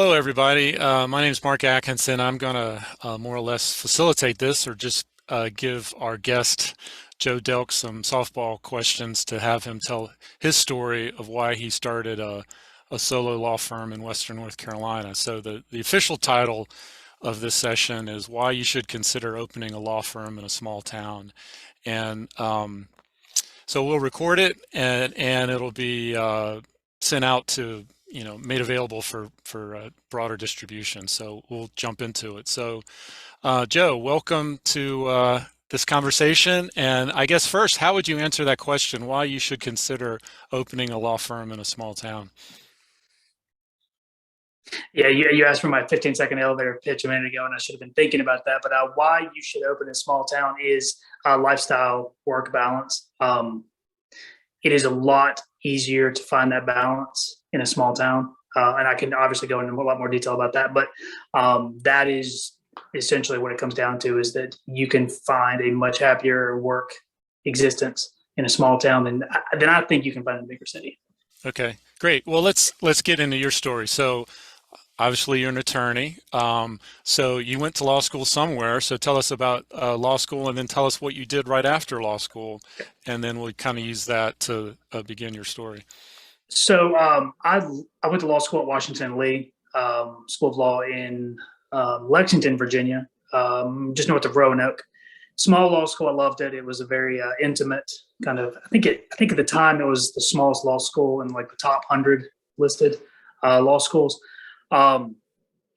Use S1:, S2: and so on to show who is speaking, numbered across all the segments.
S1: Hello, everybody. My name is Mark Atkinson. I'm going to more or less facilitate this or just give our guest, Joe Delk, some softball questions to have him tell his story of why he started a solo law firm in Western North Carolina. So, the official title of this session is Why You Should Consider Opening a Law Firm in a Small Town. And so we'll record it and it'll be sent out to made available for broader distribution. So we'll jump into it. So Joe, welcome to this conversation. And I guess first, how would you answer that question? Why you should consider opening a law firm in a small town?
S2: Yeah, you asked for my 15-second elevator pitch a minute ago, and I should have been thinking about that. But why you should open a small town is lifestyle work balance. It is a lot easier to find that balance in a small town. And I can obviously go into a lot more detail about that. But that is essentially what it comes down to, is that you can find a much happier work existence in a small town than I think you can find in a bigger city.
S1: Okay, great. Well, let's get into your story. So obviously, you're an attorney. So you went to law school somewhere. So tell us about law school, and then tell us what you did right after law school, and then we'll kind of use that to begin your story.
S2: So I went to law school at Washington Lee School of Law in Lexington, Virginia, just north of Roanoke. Small law school. I loved it. It was a very intimate kind of. I think at the time it was the smallest law school in like the top 100 listed law schools. And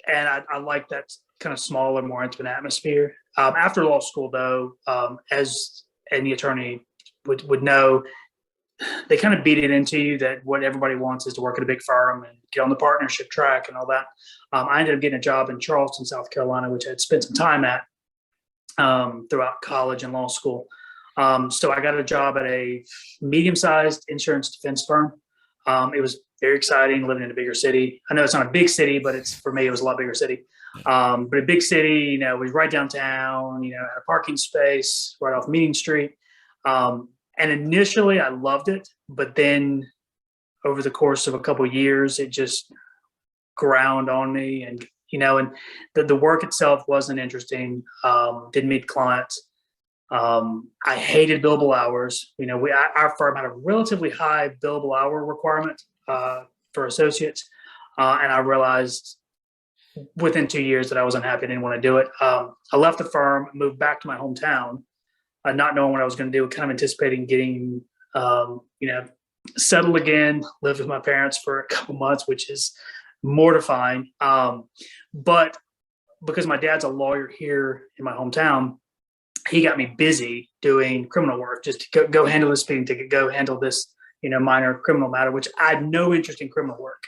S2: I like that kind of smaller, more intimate atmosphere. After law school, though, as any attorney would know, they kind of beat it into you that what everybody wants is to work at a big firm and get on the partnership track and all that. I ended up getting a job in Charleston, South Carolina, which I had spent some time at throughout college and law school. So I got a job at a medium-sized insurance defense firm. It was very exciting living in a bigger city. I know it's not a big city, but for me, it was a lot bigger city. But a big city, it was right downtown, had a parking space right off Meeting Street. And initially I loved it, but then over the course of a couple of years, it just ground on me and the work itself wasn't interesting. Didn't meet clients. I hated billable hours. Our firm had a relatively high billable hour requirement for associates, and I realized within 2 years that I was unhappy. I didn't want to do it. I left the firm, moved back to my hometown, not knowing what I was going to do, kind of anticipating getting, settled again, lived with my parents for a couple months, which is mortifying. But because my dad's a lawyer here in my hometown, he got me busy doing criminal work, just to go handle this speeding ticket, go handle this, minor criminal matter, which I had no interest in criminal work.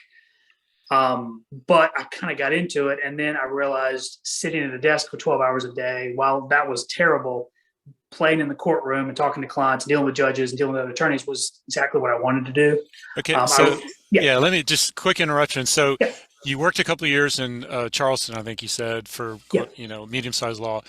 S2: But I kind of got into it. And then I realized sitting at a desk for 12 hours a day, while that was terrible, playing in the courtroom and talking to clients, dealing with judges and dealing with other attorneys was exactly what I wanted to do.
S1: Okay, so
S2: Yeah.
S1: yeah, let me just quick interruption. So
S2: Yeah.
S1: you worked a couple of years in Charleston, I think you said, for
S2: Yeah.
S1: medium-sized law,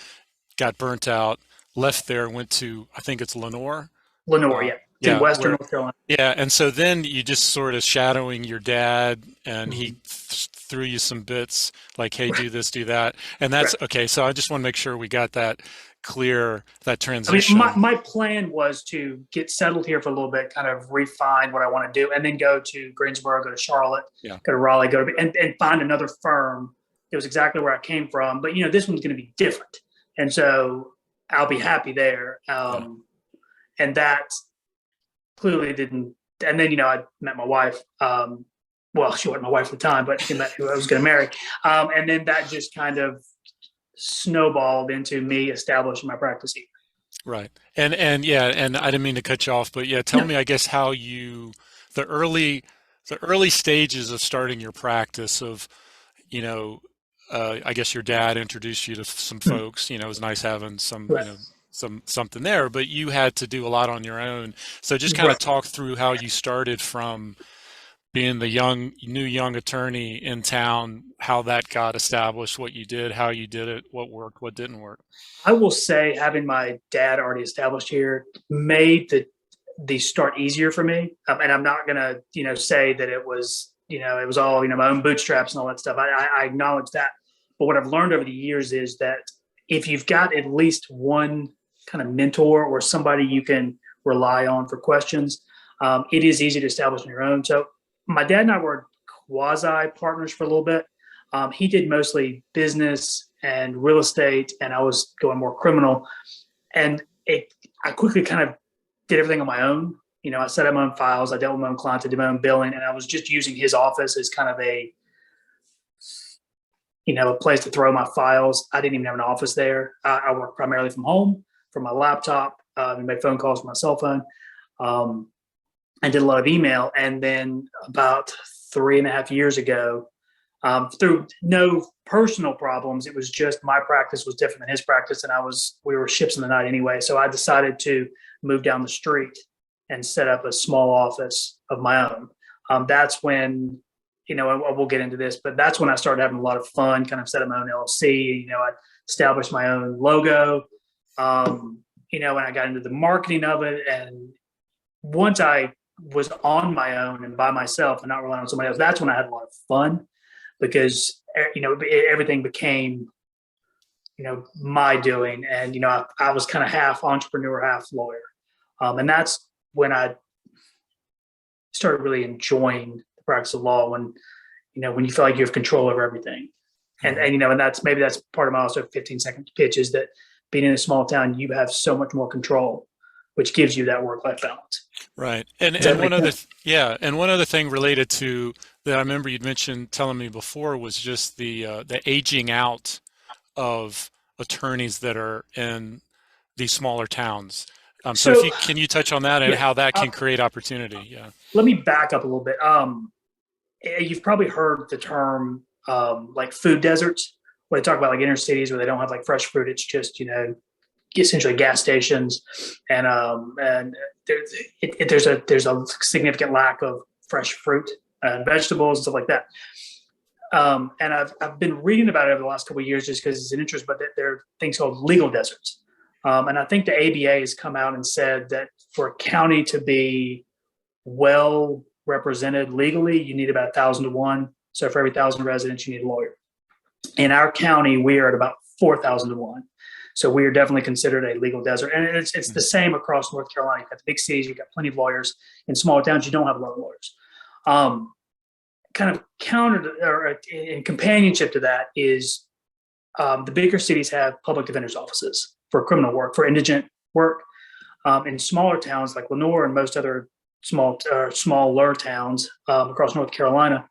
S1: got burnt out, left there, went to, I think it's Lenore.
S2: Lenore,
S1: Uh,
S2: yeah. It's in
S1: yeah,
S2: Western
S1: where
S2: North Carolina.
S1: yeah, and so then you just sort of shadowing your dad, and he
S2: Mhm.
S1: threw you some bits like, "Hey, do this, do that," and that's
S2: Correct.
S1: okay. So I just want to make sure we got that clear, that
S2: I mean,
S1: transition.
S2: my plan was to get settled here for a little bit, kind of refine what I want to do, and then go to Greensboro, go to Charlotte,
S1: Yeah,
S2: go to Raleigh, and find another firm that was exactly where I came from. But this one's going to be different, and so I'll be happy there.
S1: yeah.
S2: And that clearly didn't. And then I met my wife. Well, she wasn't my wife at the time, but she met who I was going to marry. And then that just kind of snowballed into me establishing my practice here.
S1: Right. And yeah, and I didn't mean to cut you off, but yeah, tell
S2: No.
S1: me, I guess, how the early the early stages of starting your practice of, you know, I guess your dad introduced you to some
S2: Mm.
S1: folks, it was nice having some,
S2: Right.
S1: something there, but you had to do a lot on your own. So just kind of
S2: Right.
S1: talk through how you started from being the young attorney in town, how that got established, what you did, how you did it, what worked, what didn't work.
S2: I will say having my dad already established here made the start easier for me. And I'm not gonna, say that it was it was all, my own bootstraps and all that stuff. I acknowledge that. But what I've learned over the years is that if you've got at least one kind of mentor or somebody you can rely on for questions, it is easy to establish on your own. So my dad and I were quasi partners for a little bit. He did mostly business and real estate, and I was going more criminal. And I quickly kind of did everything on my own. I set up my own files, I dealt with my own clients, I did my own billing, and I was just using his office as kind of a place to throw my files. I didn't even have an office there. I worked primarily from home, from my laptop, and made phone calls from my cell phone. I did a lot of email. And then about 3.5 years ago, through no personal problems, it was just my practice was different than his practice, and we were ships in the night anyway. So I decided to move down the street and set up a small office of my own. That's when, we'll get into this, but that's when I started having a lot of fun, kind of set up my own LLC. I established my own logo, and I got into the marketing of it. And once I was on my own and by myself and not relying on somebody else, that's when I had a lot of fun, because, everything became, my doing. And, I was kind of half entrepreneur, half lawyer. And that's when I started really enjoying the practice of law, when you feel like you have control over everything. And that's part of my also 15-second pitch, is that being in a small town, you have so much more control, which gives you that work-life balance.
S1: Right. And one other thing related to that I remember you'd mentioned telling me before was just the aging out of attorneys that are in these smaller towns. So can you touch on that and how that can create opportunity? Yeah.
S2: Let me back up a little bit. You've probably heard the term like food deserts, where they talk about like inner cities where they don't have like fresh fruit. It's just, essentially gas stations, and there's a significant lack of fresh fruit and vegetables and stuff like that. And I've been reading about it over the last couple of years just because it's an interest, but there are things called legal deserts. And I think the ABA has come out and said that for a county to be well represented legally, you need about 1,000 to 1. So for every 1,000 residents, you need a lawyer. In our county, we are at about 4,000 to 1. So we are definitely considered a legal desert. And it's the same across North Carolina. You've got the big cities, you've got plenty of lawyers. In smaller towns, you don't have a lot of lawyers. Kind of counter or in companionship to that is the bigger cities have public defender's offices for criminal work, for indigent work. In smaller towns like Lenoir and most other smaller towns across North Carolina,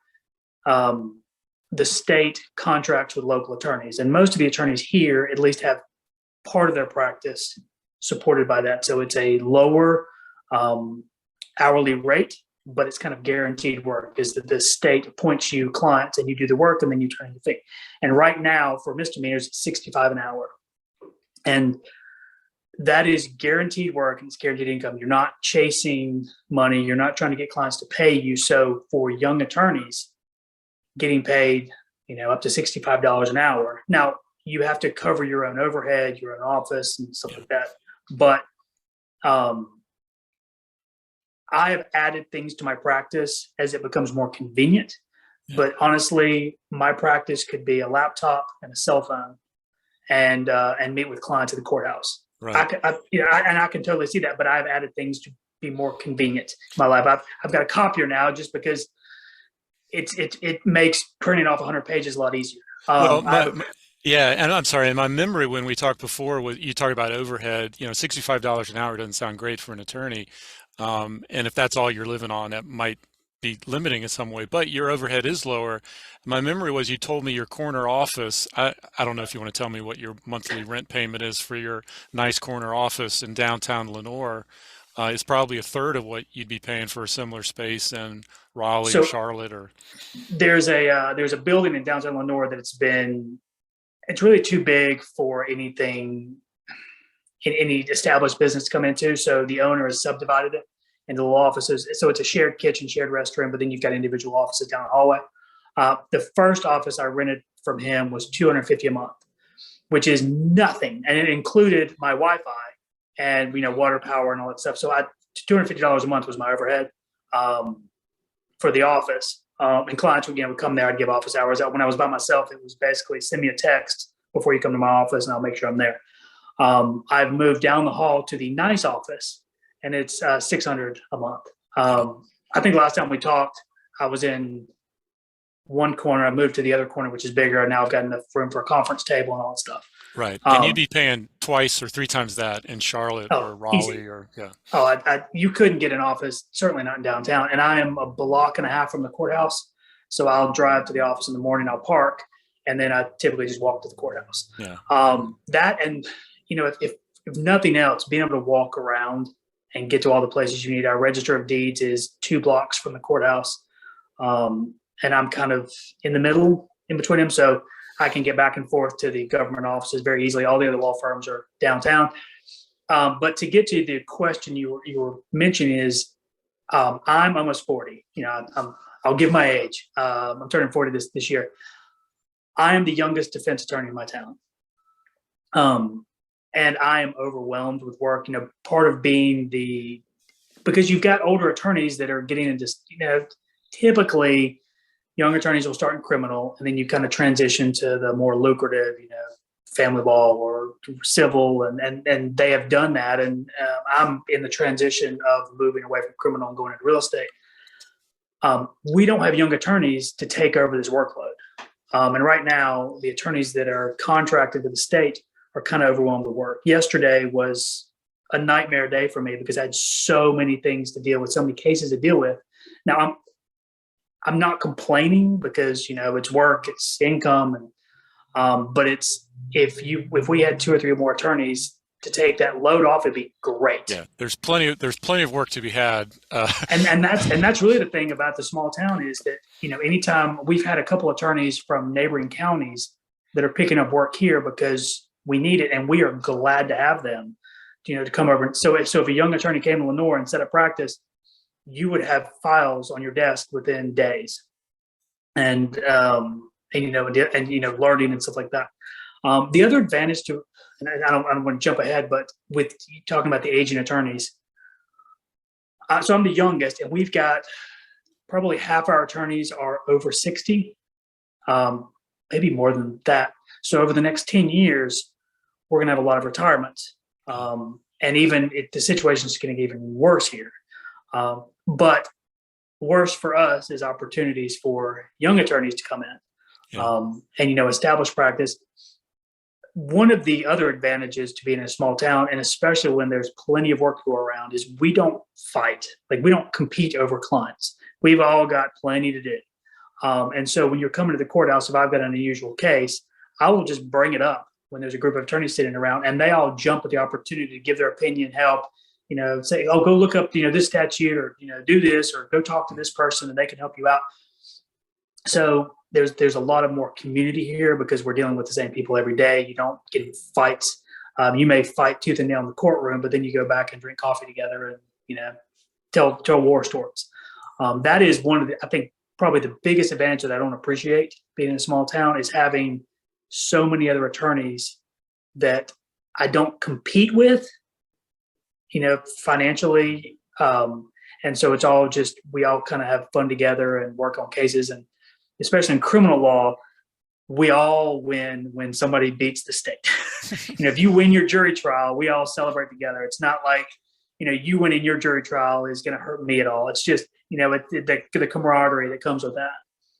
S2: the state contracts with local attorneys, and most of the attorneys here at least have part of their practice supported by that. So it's a lower hourly rate, but it's kind of guaranteed work, is that the state appoints you clients and you do the work and then you turn the fee. And right now for misdemeanors, it's $65 an hour. And that is guaranteed work and it's guaranteed income. You're not chasing money. You're not trying to get clients to pay you. So for young attorneys, getting paid, up to $65 an hour. Now, you have to cover your own overhead, your own office and stuff like that. But I have added things to my practice as it becomes more convenient. Yeah. But honestly, my practice could be a laptop and a cell phone and meet with clients at the courthouse. Right. I can totally see that, but I've added things to be more convenient in my life. I've got a copier now just because it makes printing off 100 pages a lot easier.
S1: Yeah, and I'm sorry, in my memory when we talked before, you talked about overhead, $65 an hour doesn't sound great for an attorney. And if that's all you're living on, that might be limiting in some way, but your overhead is lower. My memory was you told me your corner office, I don't know if you want to tell me what your monthly rent payment is for your nice corner office in downtown Lenoir. It's probably a third of what you'd be paying for a similar space in Raleigh or Charlotte. Or
S2: there's a building in downtown Lenoir that it's really too big for anything in any established business to come into. So the owner has subdivided it into little offices. So it's a shared kitchen, shared restroom, but then you've got individual offices down the hallway. The first office I rented from him was $250 a month, which is nothing. And it included my Wi-Fi and, water, power and all that stuff. So $250 a month was my overhead for the office. And clients would come there. I'd give office hours. When I was by myself, it was basically send me a text before you come to my office, and I'll make sure I'm there. I've moved down the hall to the nice office, and it's $600 a month. I think last time we talked, I was in one corner. I moved to the other corner, which is bigger, and now I've got enough room for a conference table and all that stuff.
S1: Right. And you'd be paying twice or three times that in Charlotte or
S2: Easy.
S1: Raleigh or yeah.
S2: You couldn't get an office, certainly not in downtown. And I am a block and a half from the courthouse. So I'll drive to the office in the morning, I'll park, and then I typically just walk to the courthouse.
S1: Yeah.
S2: That and, if nothing else, being able to walk around and get to all the places you need. Our register of deeds is 2 blocks from the courthouse. And I'm kind of in the middle in between them. So I can get back and forth to the government offices very easily. All the other law firms are downtown. But to get to the question you were mentioning is, I'm almost 40. I'll give my age. I'm turning 40 this year. I am the youngest defense attorney in my town. And I am overwhelmed with work. Part of being because you've got older attorneys that are getting into, typically young attorneys will start in criminal, and then you kind of transition to the more lucrative, family law or civil, and they have done that. And I'm in the transition of moving away from criminal and going into real estate. We don't have young attorneys to take over this workload. And right now, the attorneys that are contracted to the state are kind of overwhelmed with work. Yesterday was a nightmare day for me because I had so many things to deal with, so many cases to deal with. Now, I'm not complaining because it's work, it's income, and but it's if we had 2 or 3 more attorneys to take that load off, it'd be great.
S1: Yeah, there's plenty of work to be had.
S2: And that's really the thing about the small town is that anytime we've had a couple attorneys from neighboring counties that are picking up work here because we need it, and we are glad to have them, to come over. So if a young attorney came to Lenoir and set up practice, you would have files on your desk within days, and learning and stuff like that. The other advantage to, and I don't want to jump ahead, but with talking about the aging attorneys, so I'm the youngest, and we've got probably half our attorneys are over 60, maybe more than that. So over the next 10 years, we're going to have a lot of retirements, and even the situation is going to get even worse here. But worse for us is opportunities for young attorneys to come in, and establish practice. One of the other advantages to being in a small town, and especially when there's plenty of work to go around, is we don't fight. Like, we don't compete over clients. We've all got plenty to do. And so when you're coming to the courthouse, if I've got an unusual case, I will just bring it up when there's a group of attorneys sitting around, and they all jump at the opportunity to give their opinion, help, say, oh, go look up, this statute, or, do this, or go talk to this person, and they can help you out. So there's a lot of more community here because we're dealing with the same people every day. You don't get in fights. You may fight tooth and nail in the courtroom, but then you go back and drink coffee together and, tell war stories. That is one of I think probably the biggest advantage that I don't appreciate being in a small town is having so many other attorneys that I don't compete with, financially. And so it's all just, we all kind of have fun together and work on cases. And especially in criminal law, we all win when somebody beats the state. If you win your jury trial, we all celebrate together. It's not like, you winning your jury trial is going to hurt me at all. It's just, the camaraderie that comes with that.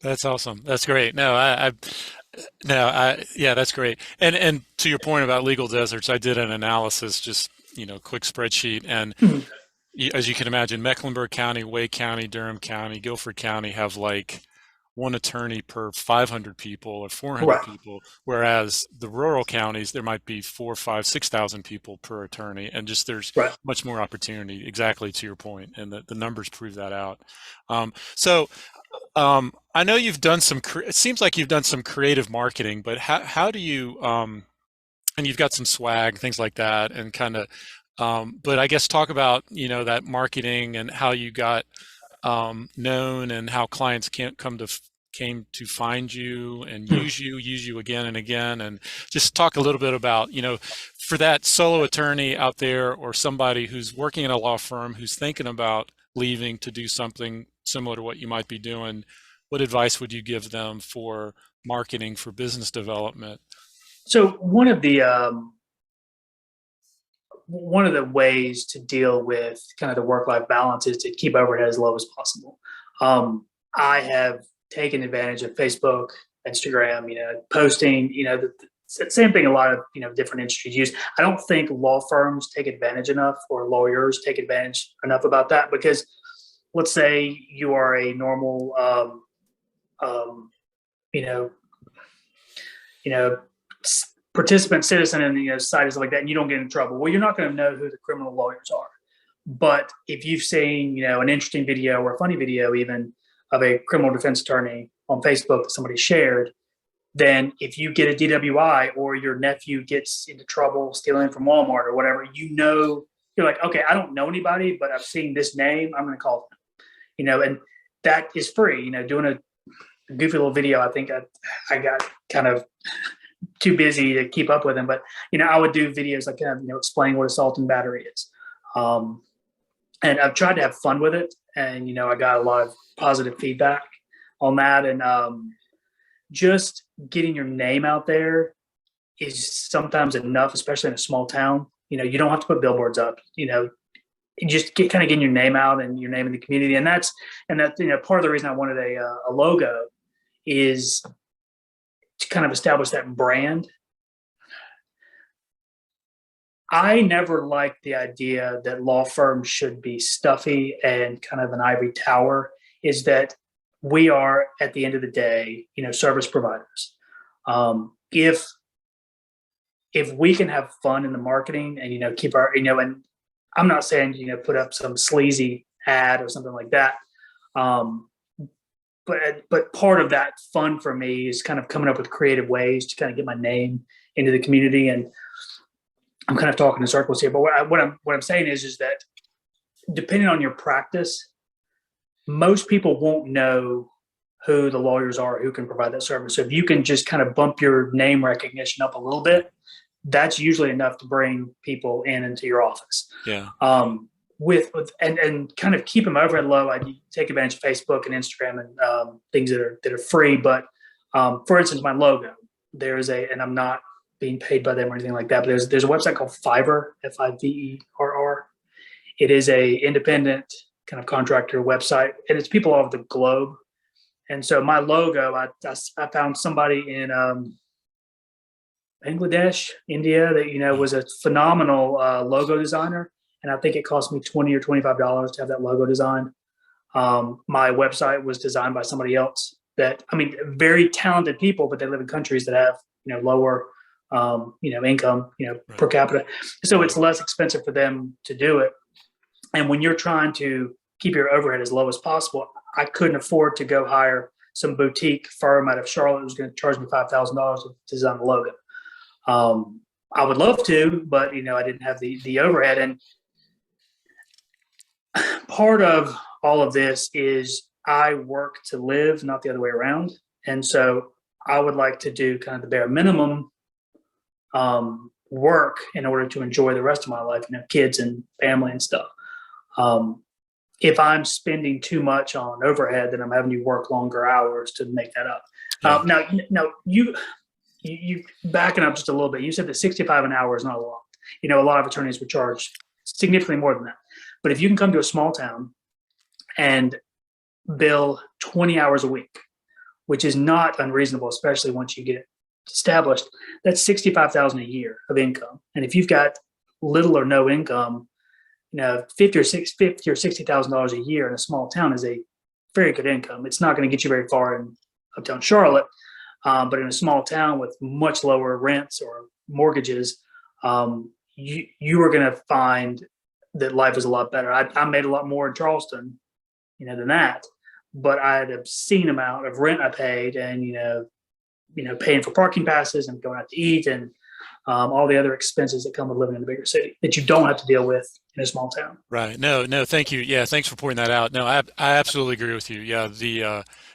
S1: That's awesome. That's great. Yeah, that's great. And to your point about legal deserts, I did an analysis, just, quick spreadsheet. And as you can imagine, Mecklenburg County, Wake County, Durham County, Guilford County have like one attorney per 500 people or 400
S2: Right.
S1: people, whereas the rural counties, there might be 4, 5, 6,000 people per attorney, and just there's
S2: Right.
S1: much more opportunity, exactly to your point, and the numbers prove that out. So I know you've done it seems like you've done some creative marketing, but how do you, and you've got some swag, things like that, and kind of, but I guess talk about, that marketing and how you got known and how clients came to find you and use you again and again, and just talk a little bit about, for that solo attorney out there or somebody who's working in a law firm who's thinking about leaving to do something similar to what you might be doing, what advice would you give them for marketing, for business development?
S2: So one of the ways to deal with kind of the work-life balance is to keep overhead as low as possible. I have taken advantage of Facebook, Instagram, posting, the same thing a lot of, different industries use. I don't think law firms take advantage enough, or lawyers take advantage enough about that, because let's say you are a normal, you know, you know, participant citizen in the site and stuff like that, and you don't get in trouble. Well, you're not going to know who the criminal lawyers are. But if you've seen, an interesting video or a funny video even of a criminal defense attorney on Facebook that somebody shared, then if you get a DWI or your nephew gets into trouble stealing from Walmart or whatever, you're like, okay, I don't know anybody, but I've seen this name. I'm going to call them, and that is free. Doing a goofy little video. I think I got kind of too busy to keep up with him, but I would do videos like explain what assault and battery is, and I've tried to have fun with it, and I got a lot of positive feedback on that, and just getting your name out there is sometimes enough, especially in a small town. You don't have to put billboards up. You just kind of getting your name out and your name in the community, and that's part of the reason I wanted a logo is to kind of establish that brand. I never liked the idea that law firms should be stuffy and kind of an ivory tower. Is that we are, at the end of the day, service providers. If we can have fun in the marketing and keep our, and I'm not saying put up some sleazy ad or something like that, but part of that fun for me is kind of coming up with creative ways to kind of get my name into the community. And I'm kind of talking in circles here, but what I'm saying is that depending on your practice, most people won't know who the lawyers are who can provide that service. So if you can just kind of bump your name recognition up a little bit, that's usually enough to bring people into your office.
S1: Yeah.
S2: And kind of keep them overhead low. I take advantage of Facebook and Instagram and things that are free. But for instance, my logo, and I'm not being paid by them or anything like that, but there's a website called Fiverr, Fiverr. It is a independent kind of contractor website, and it's people all over the globe. And so my logo, I found somebody in Bangladesh, India, that was a phenomenal logo designer, and I think it cost me $20 or $25 to have that logo designed. My website was designed by somebody else. Very talented people, but they live in countries that have lower income
S1: Right.
S2: per capita, so it's less expensive for them to do it. And when you're trying to keep your overhead as low as possible, I couldn't afford to go hire some boutique firm out of Charlotte who was going to charge me $5,000 to design the logo. I would love to, but I didn't have the overhead. And part of all of this is I work to live, not the other way around. And so I would like to do kind of the bare minimum work in order to enjoy the rest of my life, kids and family and stuff. If I'm spending too much on overhead, then I'm having to work longer hours to make that up.
S1: Yeah.
S2: Now you backing up just a little bit. You said that 65 an hour is not a lot. A lot of attorneys would charge significantly more than that. But if you can come to a small town and bill 20 hours a week, which is not unreasonable, especially once you get established, that's $65,000 a year of income. And if you've got little or no income, $50,000 or $60,000 a year in a small town is a very good income. It's not going to get you very far in uptown Charlotte, but in a small town with much lower rents or mortgages, you are going to find that life is a lot better. I made a lot more in Charleston, than that, but I had an obscene amount of rent I paid, and paying for parking passes and going out to eat and all the other expenses that come with living in a bigger city that you don't have to deal with in a small town.
S1: Right. No, thank you. Yeah, thanks for pointing that out. No, I absolutely agree with you. Yeah,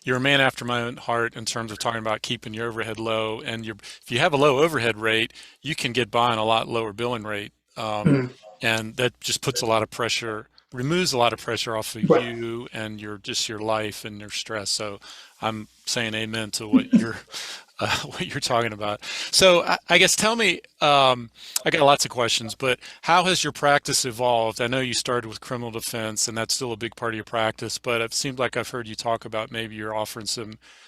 S1: you're a man after my own heart in terms of talking about keeping your overhead low, and if you have a low overhead rate, you can get by on a lot lower billing rate,
S2: Mhm.
S1: and that just puts a lot of pressure removes a lot of pressure off of
S2: Right.
S1: you and your life and your stress. So I'm saying amen to what you're what you're talking about. So I guess tell me, I got lots of questions, but how has your practice evolved? I know you started with criminal defense, and that's still a big part of your practice, but it seems like I've heard you talk about maybe you're offering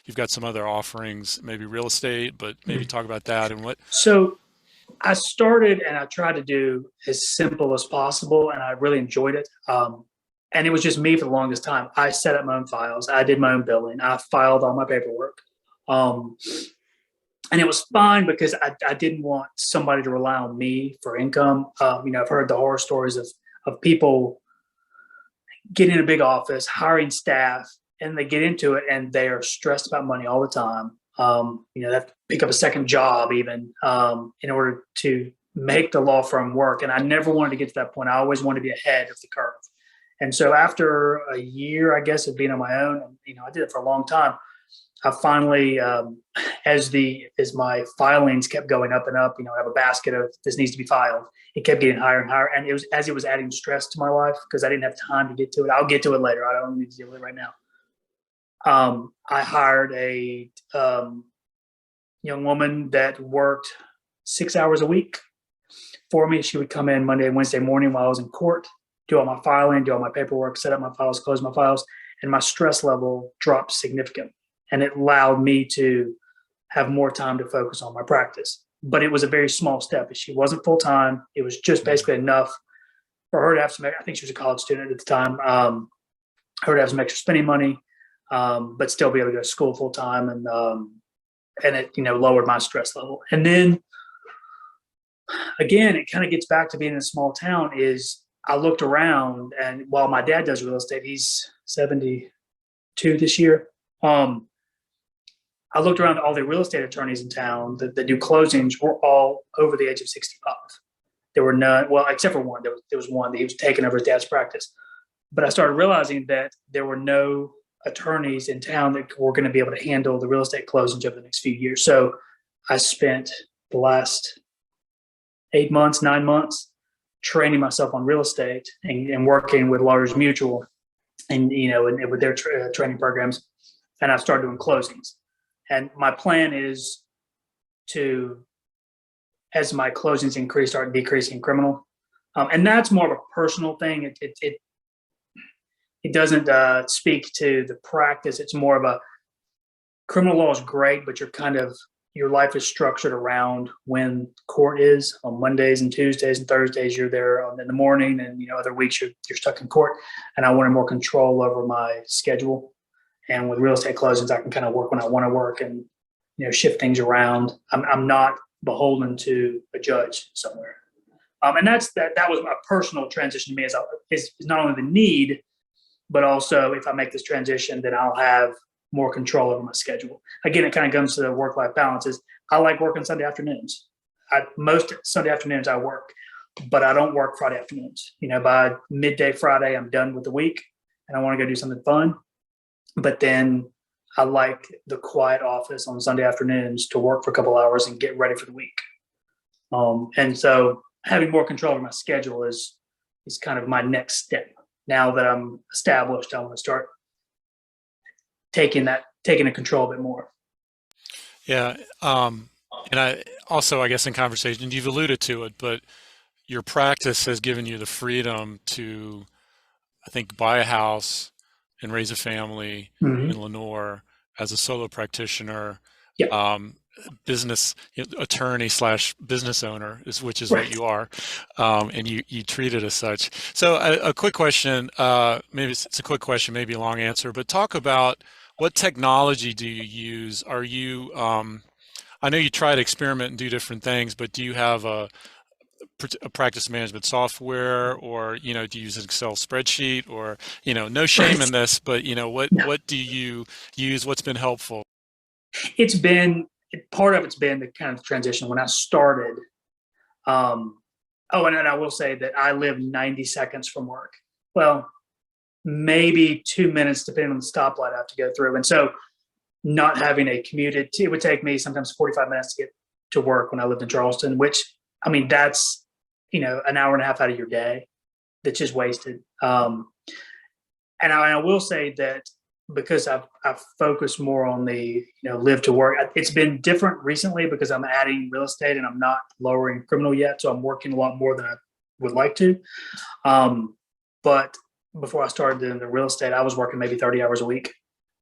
S1: you've got some other offerings, maybe real estate, but maybe talk about that and what.
S2: So I started and I tried to do as simple as possible, and I really enjoyed it. And it was just me for the longest time. I set up my own files. I did my own billing. I filed all my paperwork. Um, and it was fine because I didn't want somebody to rely on me for income. I've heard the horror stories of people getting in a big office, hiring staff, and they get into it and they are stressed about money all the time. They have to pick up a second job even in order to make the law firm work. And I never wanted to get to that point. I always wanted to be ahead of the curve. And so after a year, I guess, of being on my own, and I did it for a long time. I finally, as my filings kept going up and up, I have a basket of this needs to be filed. It kept getting higher and higher, and it was adding stress to my life because I didn't have time to get to it. I'll get to it later. I don't need to deal with it right now. I hired a young woman that worked 6 hours a week for me. She would come in Monday and Wednesday morning while I was in court, do all my filing, do all my paperwork, set up my files, close my files, and my stress level dropped significantly. And it allowed me to have more time to focus on my practice. But it was a very small step. She wasn't full time. It was just basically enough for her to have some. I think she was a college student at the time. Her to have some extra spending money, but still be able to go to school full time, and it lowered my stress level. And then again, it kind of gets back to being in a small town. Is I looked around, and while my dad does real estate, he's 72 this year. I looked around, all the real estate attorneys in town that do closings were all over the age of 65. There were none, well, except for one. There was one that he was taking over his dad's practice. But I started realizing that there were no attorneys in town that were going to be able to handle the real estate closings over the next few years. So I spent the last 8 months, 9 months training myself on real estate and working with Lawyers Mutual and with their training programs. And I started doing closings. And my plan is to, as my closings increase, start decreasing criminal. And that's more of a personal thing. It doesn't speak to the practice. It's more of a criminal law is great, but your life is structured around when court is on Mondays and Tuesdays and Thursdays. You're there in the morning, and other weeks you're stuck in court. And I wanted more control over my schedule. And with real estate closings, I can kind of work when I want to work and shift things around. I'm not beholden to a judge somewhere. And that was a personal transition to me. Is not only the need, but also if I make this transition, then I'll have more control over my schedule. Again, it kind of comes to the work-life balance. Is I like working Sunday afternoons. Most Sunday afternoons I work, but I don't work Friday afternoons. By midday Friday, I'm done with the week, and I want to go do something fun. But then I like the quiet office on Sunday afternoons to work for a couple hours and get ready for the week. And so having more control over my schedule is kind of my next step. Now that I'm established, I want to start taking the control a bit more.
S1: Yeah. And I guess in conversation, you've alluded to it, but your practice has given you the freedom to, I think, buy a house and raise a family in Lenore as a solo practitioner,
S2: Yep.
S1: business attorney / business owner which is
S2: Right.
S1: what you are, and you treat it as such. So a quick question, maybe it's a quick question, maybe a long answer, but talk about what technology do you use? Are you, I know you try to experiment and do different things, but do you have a practice management software, or do you use an Excel spreadsheet, or no shame in this, but what do you use? What's been helpful?
S2: It's been part of it's been the kind of transition when I started. And I will say that I live 90 seconds from work. Well, maybe 2 minutes depending on the stoplight I have to go through. And so not having a commuted, it would take me sometimes 45 minutes to get to work when I lived in Charleston, which, I mean, that's, an hour and a half out of your day. that's just wasted. And I will say that because I've focused more on the live to work. It's been different recently because I'm adding real estate and I'm not lowering criminal yet, so I'm working a lot more than I would like to. But before I started doing the real estate, I was working maybe 30 hours a week.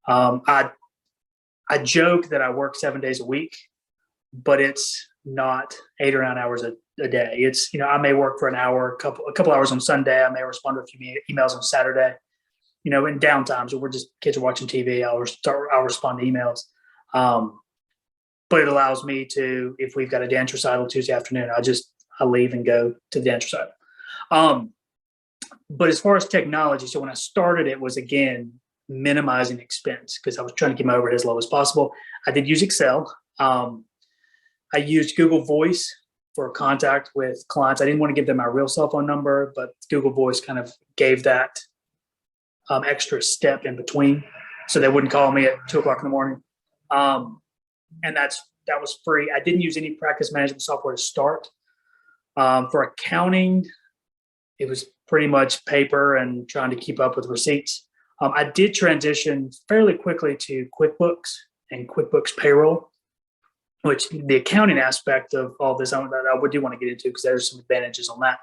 S2: I joke that I work 7 days a week, but it's not 8 or 9 hours a day. It's I may work for an hour, a couple hours on Sunday. I may respond to a few emails on Saturday. In downtimes where kids are watching TV, I'll respond to emails. But it allows me to, if we've got a dance recital Tuesday afternoon, I leave and go to the dance recital. But as far as technology, so when I started, it was again minimizing expense because I was trying to keep my overhead as low as possible. I did use Excel. I used Google Voice for contact with clients. I didn't want to give them my real cell phone number, but Google Voice kind of gave that extra step in between, so they wouldn't call me at 2:00 in the morning. And that was free. I didn't use any practice management software to start. For accounting, it was pretty much paper and trying to keep up with receipts. I did transition fairly quickly to QuickBooks and QuickBooks Payroll, which the accounting aspect of all this I do want to get into because there's some advantages on that.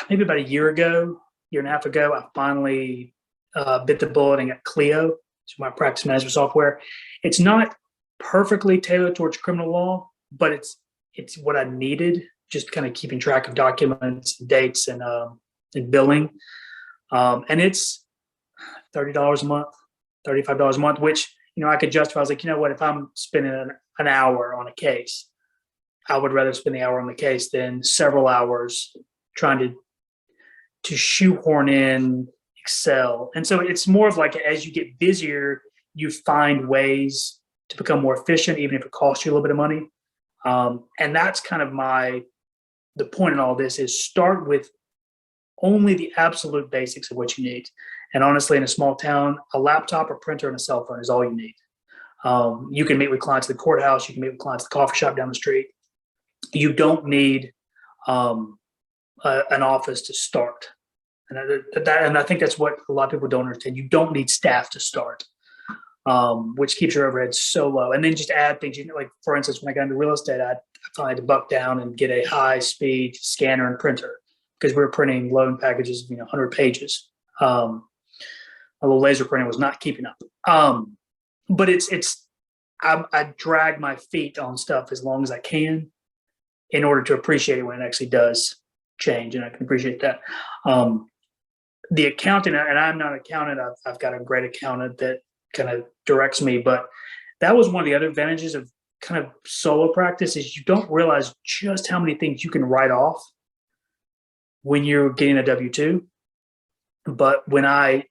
S2: Maybe about a year and a half ago, I finally bit the bullet and got Clio, it's my practice management software. It's not perfectly tailored towards criminal law, but it's what I needed, just kind of keeping track of documents, dates, and billing. And it's $30 a month, $35 a month, which I could justify. I was like, what, if I'm spending an hour on a case, I would rather spend the hour on the case than several hours trying to shoehorn in Excel. And so it's more of like, as you get busier, you find ways to become more efficient, even if it costs you a little bit of money. And that's kind of the point in all this is start with only the absolute basics of what you need. And honestly, in a small town, a laptop, a printer, and a cell phone is all you need. You can meet with clients at the courthouse. You can meet with clients at the coffee shop down the street. You don't need an office to start. And I think that's what a lot of people don't understand. You don't need staff to start, which keeps your overhead so low. And then just add things, like for instance, when I got into real estate, I finally had to buck down and get a high speed scanner and printer because we were printing loan packages of 100 pages. A little laser printing was not keeping up. But I drag my feet on stuff as long as I can in order to appreciate it when it actually does change, and I can appreciate that. The accountant, and I'm not an accountant, I've got a great accountant that kind of directs me, but that was one of the other advantages of kind of solo practice is you don't realize just how many things you can write off when you're getting a W-2. But when I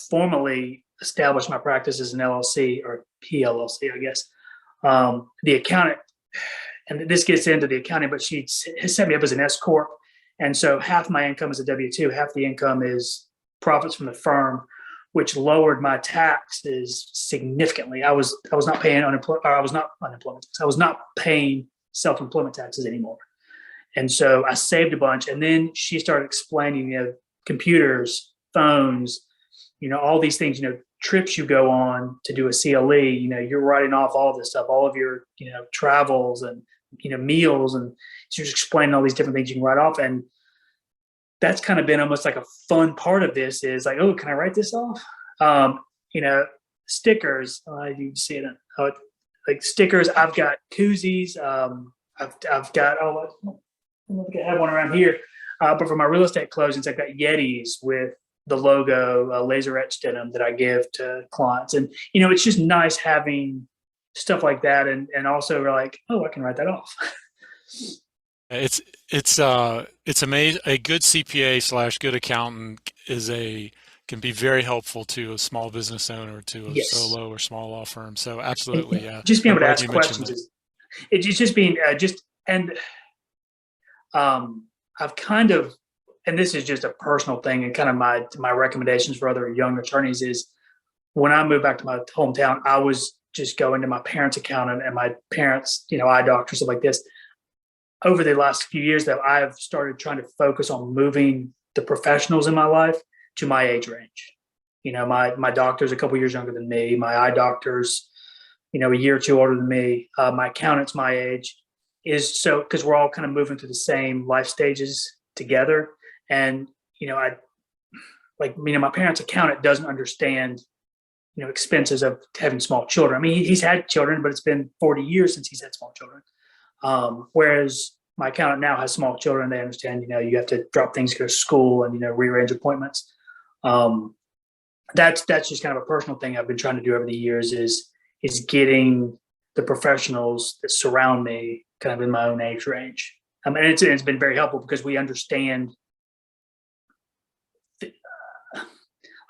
S2: formally established my practice as an LLC or PLLC, I guess, the accountant, and this gets into the accounting, but she set me up as an S Corp. And so half my income is a W-2, half the income is profits from the firm, which lowered my taxes significantly. I was not paying unemployment tax. I was not paying self-employment taxes anymore. And so I saved a bunch. And then she started explaining, computers, phones, all these things, trips you go on to do a CLE, you're writing off all this stuff, all of your, travels and, meals. And she's explaining all these different things you can write off. And that's kind of been almost like a fun part of this is like, oh, can I write this off? Stickers, you see it, like stickers. I've got koozies. I've got, I don't think I have one around here. But for my real estate closings, I've got Yetis with the logo laser etched in them that I give to clients. And, it's just nice having stuff like that. And also we're like, oh, I can write that off.
S1: It's amazing. A good CPA / good accountant can be very helpful to a small business owner, to a solo or small law firm. So absolutely, yeah.
S2: Just being able to ask questions it's just being I've kind of, and this is just a personal thing and kind of my recommendations for other young attorneys is when I moved back to my hometown, I was just going to my parents' accountant and my parents, eye doctor, stuff like this. over the last few years, though, I've started trying to focus on moving the professionals in my life to my age range. My doctor's a couple years younger than me. My eye doctor's, a year or two older than me. My accountant's my age. Is so because we're all kind of moving through the same life stages together. And I like my parents' accountant doesn't understand expenses of having small children. I mean, he's had children, but it's been 40 years since he's had small children. Whereas my accountant now has small children. They understand, you have to drop things to go to school and, rearrange appointments. That's just kind of a personal thing I've been trying to do over the years is getting the professionals that surround me kind of in my own age range. And it's been very helpful because we understand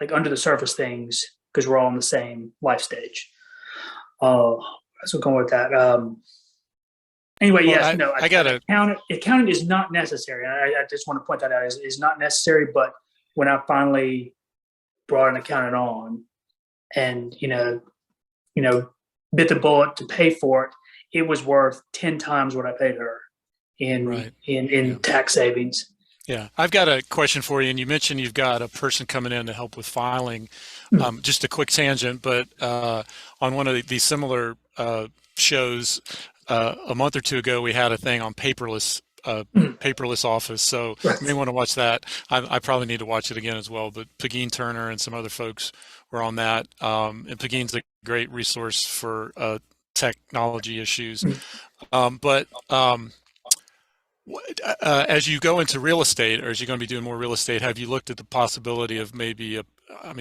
S2: like under the surface things because we're all in the same life stage. So going with that. Anyway,
S1: Well,
S2: yes, no,
S1: I got to,
S2: accountant is not necessary. I just want to point that out is not necessary. But when I finally brought an accountant on and, bit the bullet to pay for it, it was worth 10 times what I paid her in,
S1: right.
S2: in
S1: Yeah.
S2: tax savings.
S1: Yeah. I've got a question for you. And you mentioned you've got a person coming in to help with filing. Just a quick tangent, but on one of these similar shows a month or two ago, we had a thing on paperless office. So
S2: Right.
S1: you may want to watch that. I probably need to watch it again as well. But Pagine Turner and some other folks were on that. And Pagine's a great resource for technology issues. As you go into real estate, or as you're going to be doing more real estate, have you looked at the possibility of maybe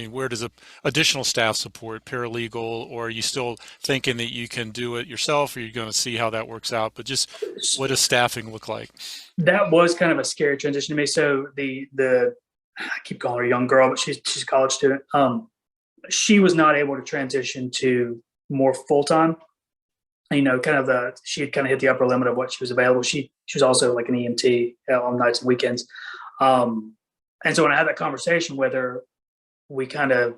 S1: where does additional staff support, paralegal, or are you still thinking that you can do it yourself, or you're going to see how that works out? But just what does staffing look like?
S2: That was kind of a scary transition to me. So the I keep calling her a young girl, but she's a college student. She was not able to transition to more full time. She had kind of hit the upper limit of what she was available. She was also like an EMT on nights and weekends. And so when I had that conversation with her, we kind of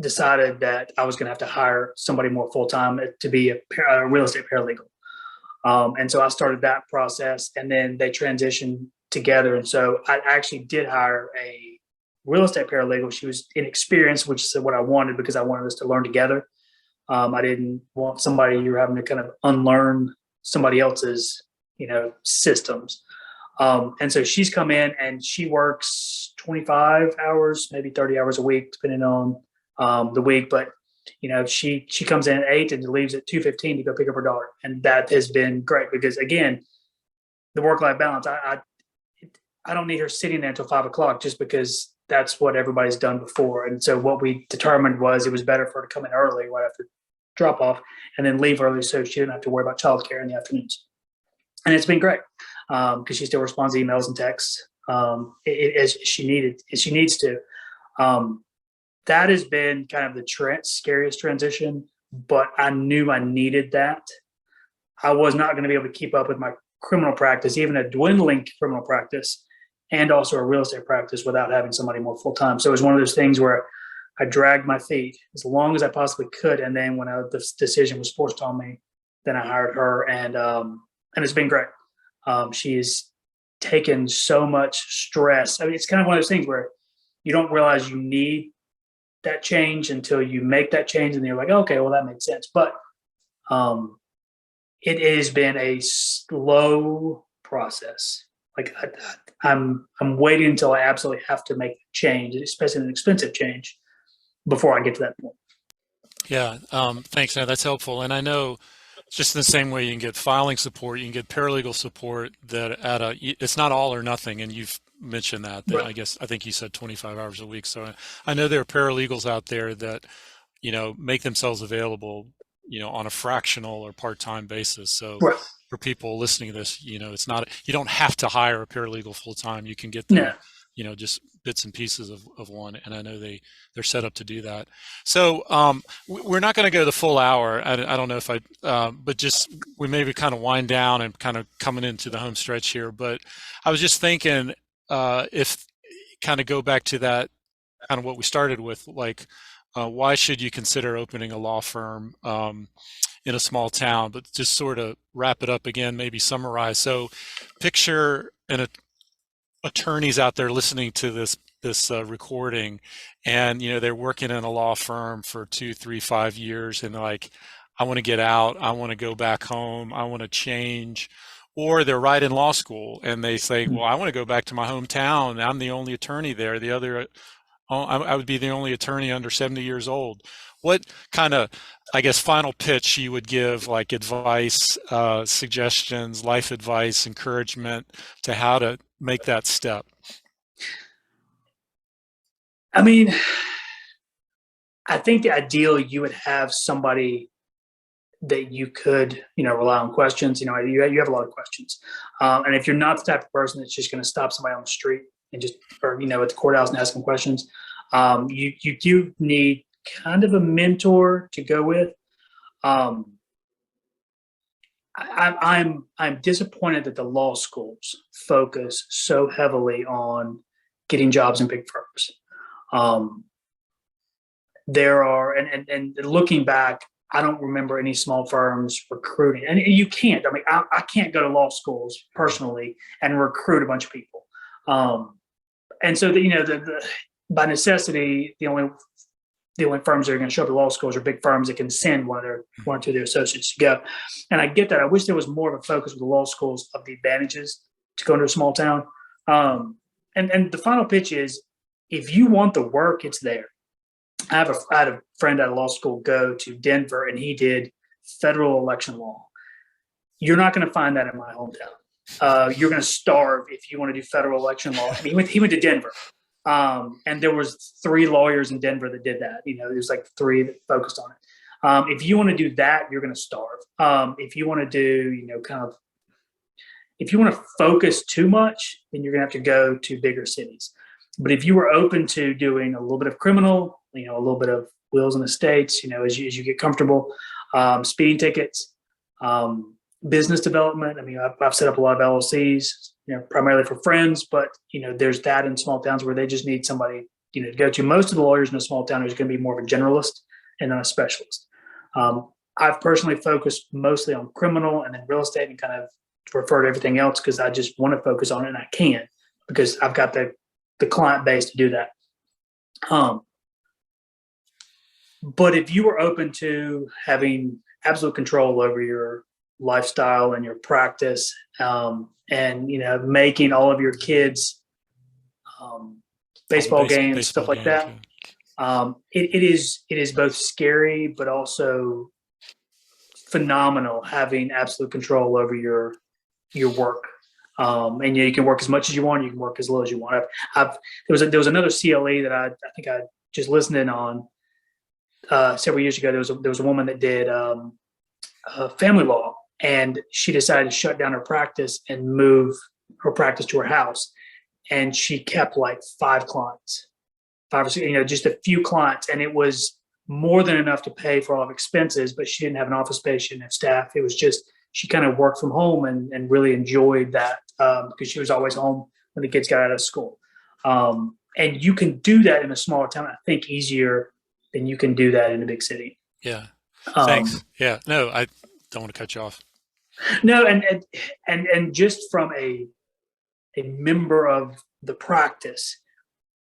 S2: decided that I was going to have to hire somebody more full time to be a real estate paralegal. And so I started that process, and then they transitioned together. And so I actually did hire a real estate paralegal. She was inexperienced, which is what I wanted because I wanted us to learn together. I didn't want somebody you're having to kind of unlearn somebody else's, systems. And so she's come in and she works 25 hours, maybe 30 hours a week, depending on the week. But she comes in at 8 and leaves at 2:15 to go pick up her daughter, and that has been great because again, the work-life balance. I don't need her sitting there until 5 o'clock just because that's what everybody's done before. And so what we determined was it was better for her to come in early right after drop off and then leave early so she didn't have to worry about childcare in the afternoons. And it's been great because she still responds to emails and texts as she needs to. That has been kind of the scariest transition, but I knew I needed that. I was not going to be able to keep up with my criminal practice, even a dwindling criminal practice, and also a real estate practice without having somebody more full time. So it was one of those things where I dragged my feet as long as I possibly could, and then when the decision was forced on me, then I hired her, and it's been great. She's taken so much stress. I mean, it's kind of one of those things where you don't realize you need that change until you make that change, and you're like, okay, well that makes sense. But it has been a slow process. Like I'm waiting until I absolutely have to make a change, especially an expensive change, before I get to that point.
S1: Yeah, thanks. Now that's helpful. And I know just in the same way you can get filing support, you can get paralegal support that it's not all or nothing. And you've mentioned that
S2: Right.
S1: I think you said 25 hours a week. So I know there are paralegals out there that, make themselves available, on a fractional or part-time basis. So
S2: Right.
S1: for people listening to this, it's not, you don't have to hire a paralegal full-time. You can get
S2: No.
S1: them, just bits and pieces of one. And I know they're set up to do that. So we're not going to go the full hour. I don't know if but just we maybe kind of wind down and kind of coming into the home stretch here. But I was just thinking if kind of go back to that kind of what we started with, like why should you consider opening a law firm? in a small town, but just sort of wrap it up again, maybe summarize. So picture an attorneys out there listening to this recording, and they're working in a law firm for 2, 3, 5 years, and they're like, I want to get out, I want to go back home, I want to change. Or they're right in law school and they say, well, I want to go back to my hometown, I'm the only attorney there, the other I would be the only attorney under 70 years old. What kind of, I guess, final pitch you would give, like advice, suggestions, life advice, encouragement to how to make that step?
S2: I mean, I think the ideal, you would have somebody that you could, rely on questions. You have a lot of questions. And if you're not the type of person that's just going to stop somebody on the street and just, or, at the courthouse and ask them questions, you do need kind of a mentor to go with. I'm disappointed that the law schools focus so heavily on getting jobs in big firms. There are, and looking back, I don't remember any small firms recruiting, and you can't. I mean, I can't go to law schools personally and recruit a bunch of people. And so by necessity, the only firms that are going to show up at law schools are big firms that can send one or two of their associates to go. And I get that. I wish there was more of a focus with the law schools of the advantages to go into a small town. And the final pitch is, if you want the work, it's there. I had a friend at a law school go to Denver, and he did federal election law. You're not going to find that in my hometown. You're going to starve if you want to do federal election law. I mean, he went to Denver. And there was 3 lawyers in Denver that did that. There's like 3 that focused on it. If you want to do that, you're going to starve. If you want to do, if you want to focus too much, then you're going to have to go to bigger cities. But if you were open to doing a little bit of criminal, a little bit of wills and estates, as you get comfortable, speeding tickets, business development. I mean, I've set up a lot of LLCs, primarily for friends, but there's that in small towns where they just need somebody, to go to. Most of the lawyers in a small town is going to be more of a generalist and not a specialist. I've personally focused mostly on criminal and then real estate, and kind of refer to everything else because I just want to focus on it, and I can because I've got the client base to do that. But if you were open to having absolute control over your lifestyle and your practice, and making all of your kids baseball games, stuff like that, it is both scary but also phenomenal having absolute control over your work. And you can work as much as you want, you can work as little as you want. There was another CLE that I think I just listened in on several years ago. There was a woman that did family law, and she decided to shut down her practice and move her practice to her house. And she kept like 5 clients, 5 or 6, just a few clients. And it was more than enough to pay for all of expenses, but she didn't have an office space, she didn't have staff. It was just, she kind of worked from home and really enjoyed that because she was always home when the kids got out of school. And you can do that in a smaller town, I think, easier than you can do that in a big city.
S1: Yeah. Thanks. Yeah. No, I don't want to cut you off.
S2: No, and just from a member of the practice,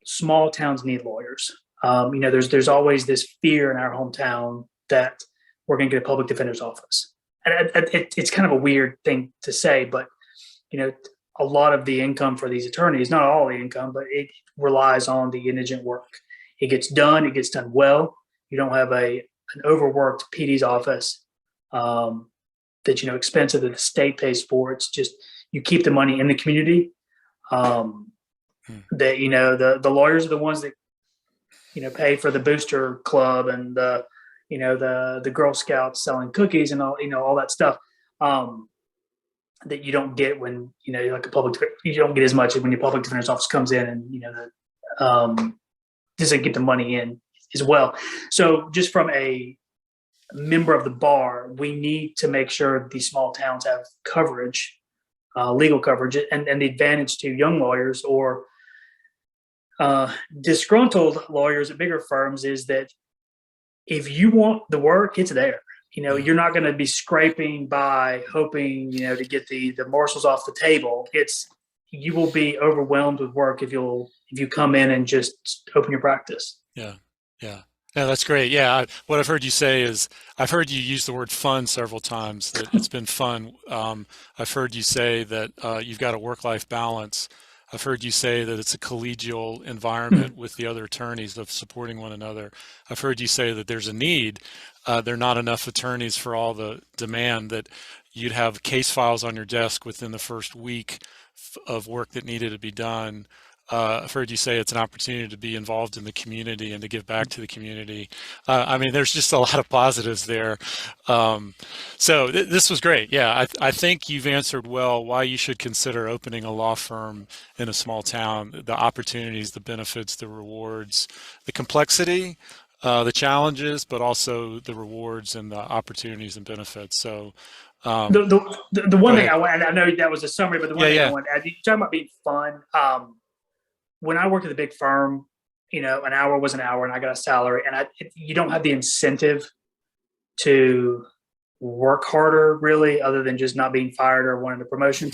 S2: small towns need lawyers. There's always this fear in our hometown that we're going to get a public defender's office. And it's kind of a weird thing to say, but a lot of the income for these attorneys, not all the income, but it relies on the indigent work. It gets done well. You don't have an overworked PD's office that's expensive that the state pays for. It's just, you keep the money in the community. That the lawyers are the ones that pay for the booster club and the Girl Scouts selling cookies and all that stuff that you don't get when like you don't get as much when your public defender's office comes in and doesn't get the money in as well. So just from a member of the bar, we need to make sure these small towns have coverage, legal coverage, and the advantage to young lawyers or disgruntled lawyers at bigger firms is that if you want the work, it's there. You're not going to be scraping by hoping, to get the morsels off the table. You will be overwhelmed with work if you come in and just open your practice.
S1: Yeah. Yeah. Yeah, that's great. Yeah, what I've heard you say is I've heard you use the word fun several times, that it's been fun. I've heard you say that you've got a work-life balance. I've heard you say that it's a collegial environment with the other attorneys of supporting one another. I've heard you say that there's a need. There are not enough attorneys for all the demand, that you'd have case files on your desk within the first week of work that needed to be done. I've heard you say it's an opportunity to be involved in the community and to give back to the community. I mean, there's just a lot of positives there. So this was great. Yeah, I think you've answered well why you should consider opening a law firm in a small town, the opportunities, the benefits, the rewards, the complexity, the challenges, but also the rewards and the opportunities and benefits. So
S2: the one thing I know that was a summary, but the one thing I want to add, you're talking about being fun. When I worked at a big firm, an hour was an hour and I got a salary, and you don't have the incentive to work harder really, other than just not being fired or wanting a promotion.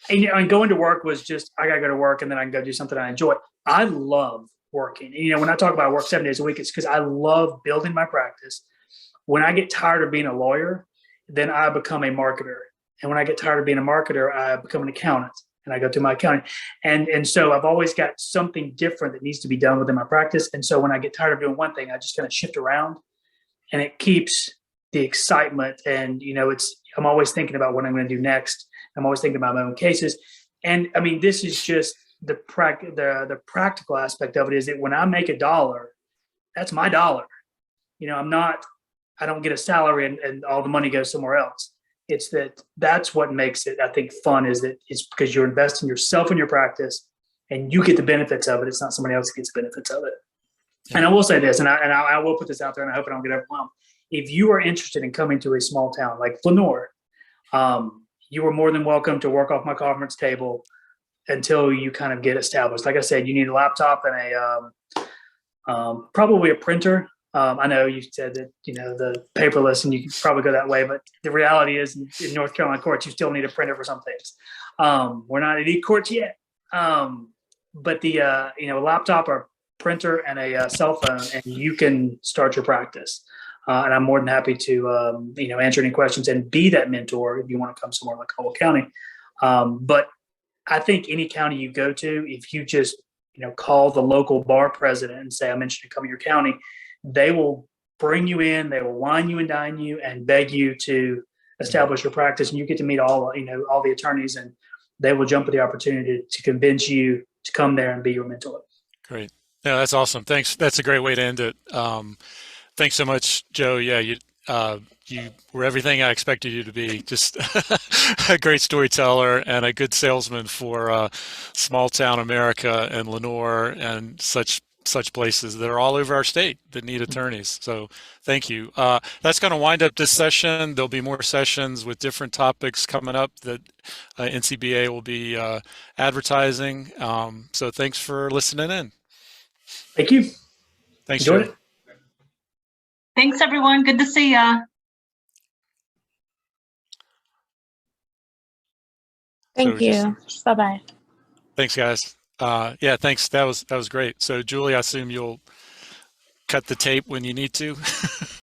S2: And going to work was just, I got to go to work and then I can go do something I enjoy. I love working. When I talk about I work 7 days a week, it's because I love building my practice. When I get tired of being a lawyer, then I become a marketer. And when I get tired of being a marketer, I become an accountant. And I go through my accounting. And so I've always got something different that needs to be done within my practice. And so when I get tired of doing one thing, I just kind of shift around, and it keeps the excitement. And, I'm always thinking about what I'm going to do next. I'm always thinking about my own cases. And I mean, this is just the practical aspect of it, is that when I make $1, that's my dollar. I don't get a salary and all the money goes somewhere else. It's that's what makes it, I think, fun, is that it's because you're investing yourself in your practice and you get the benefits of it. It's not somebody else that gets the benefits of it. Yeah. And I will say this, and I will put this out there, and I hope I don't get overwhelmed. If you are interested in coming to a small town like Lenoir, you are more than welcome to work off my conference table until you kind of get established. Like I said, you need a laptop and probably a printer. I know you said that, the paperless, and you can probably go that way, but the reality is in North Carolina courts, you still need a printer for some things. We're not at e-courts yet. But the, a laptop or printer and a cell phone, and you can start your practice. And I'm more than happy to, answer any questions and be that mentor if you want to come somewhere like Caldwell County. But I think any county you go to, if you just, call the local bar president and say, I'm interested in coming to your county, they will bring you in, they will wine you and dine you and beg you to establish your practice. And you get to meet all the attorneys, and they will jump at the opportunity to convince you to come there and be your mentor. Great.
S1: Yeah, that's awesome. Thanks. That's a great way to end it. Thanks so much, Joe. Yeah, you were everything I expected you to be. Just a great storyteller and a good salesman for small town America and Lenoir and such places that are all over our state that need attorneys. So thank you. That's going to wind up this session. There'll be more sessions with different topics coming up that NCBA will be advertising. So thanks for listening in.
S2: Thank you.
S1: Thanks, Joe.
S2: It.
S3: Thanks, everyone. Good to see ya.
S4: Thank you. Bye-bye.
S1: Thanks, guys. Yeah, thanks. That was great. So, Julie, I assume you'll cut the tape when you need to.